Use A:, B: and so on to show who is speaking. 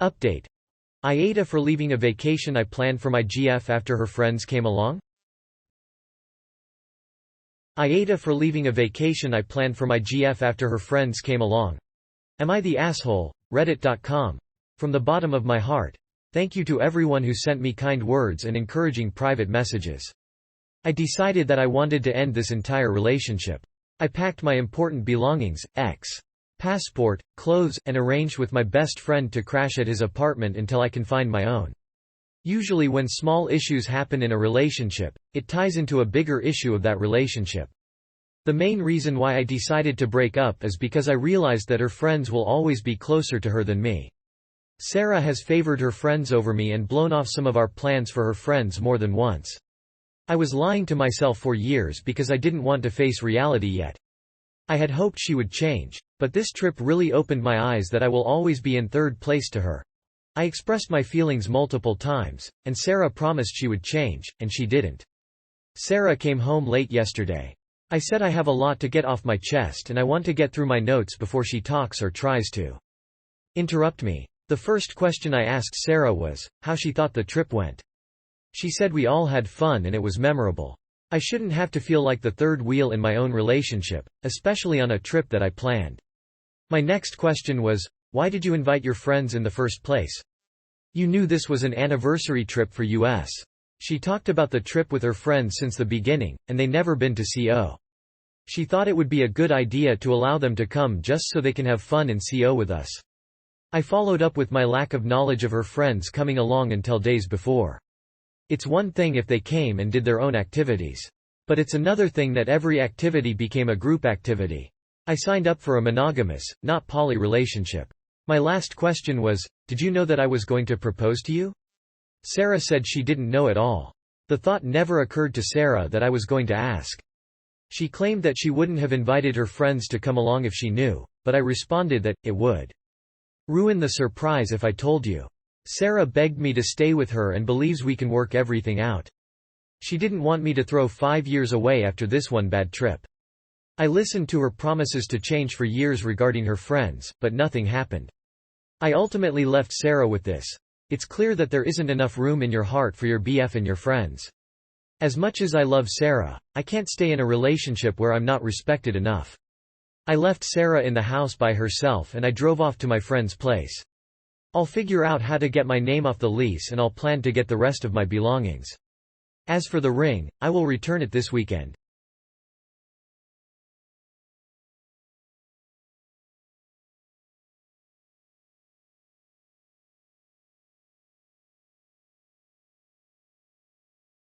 A: Update. AITA for leaving a vacation I planned for my GF after her friends came along? AITA for leaving a vacation I planned for my GF after her friends came along. Am I the asshole? Reddit.com. From the bottom of my heart. Thank you to everyone who sent me kind words and encouraging private messages. I decided that I wanted to end this entire relationship. I packed my important belongings, passport, clothes, and arranged with my best friend to crash at his apartment until I can find my own. Usually when small issues happen in a relationship, it ties into a bigger issue of that relationship. The main reason why I decided to break up is because I realized that her friends will always be closer to her than me. Sarah has favored her friends over me and blown off some of our plans for her friends more than once. I was lying to myself for years because I didn't want to face reality yet. I had hoped she would change, but this trip really opened my eyes that I will always be in third place to her. I expressed my feelings multiple times, and Sarah promised she would change, and she didn't. Sarah came home late yesterday. I said I have a lot to get off my chest and I want to get through my notes before she talks or tries to interrupt me. The first question I asked Sarah was, how she thought the trip went. She said we all had fun and it was memorable. I shouldn't have to feel like the third wheel in my own relationship, especially on a trip that I planned. My next question was, why did you invite your friends in the first place? You knew this was an anniversary trip for us. She talked about the trip with her friends since the beginning, and they never been to CO. She thought it would be a good idea to allow them to come just so they can have fun in CO with us. I followed up with my lack of knowledge of her friends coming along until days before. It's one thing if they came and did their own activities. But it's another thing that every activity became a group activity. I signed up for a monogamous, not poly relationship. My last question was, did you know that I was going to propose to you? Sarah said she didn't know at all. The thought never occurred to Sarah that I was going to ask. She claimed that she wouldn't have invited her friends to come along if she knew, but I responded that, it would ruin the surprise if I told you. Sarah begged me to stay with her and believes we can work everything out. She didn't want me to throw 5 years away after this one bad trip. I listened to her promises to change for years regarding her friends, but nothing happened. I ultimately left Sarah with this. It's clear that there isn't enough room in your heart for your BF and your friends. As much as I love Sarah, I can't stay in a relationship where I'm not respected enough. I left Sarah in the house by herself and I drove off to my friend's place. I'll figure out how to get my name off the lease and I'll plan to get the rest of my belongings. As for the ring, I will return it this weekend.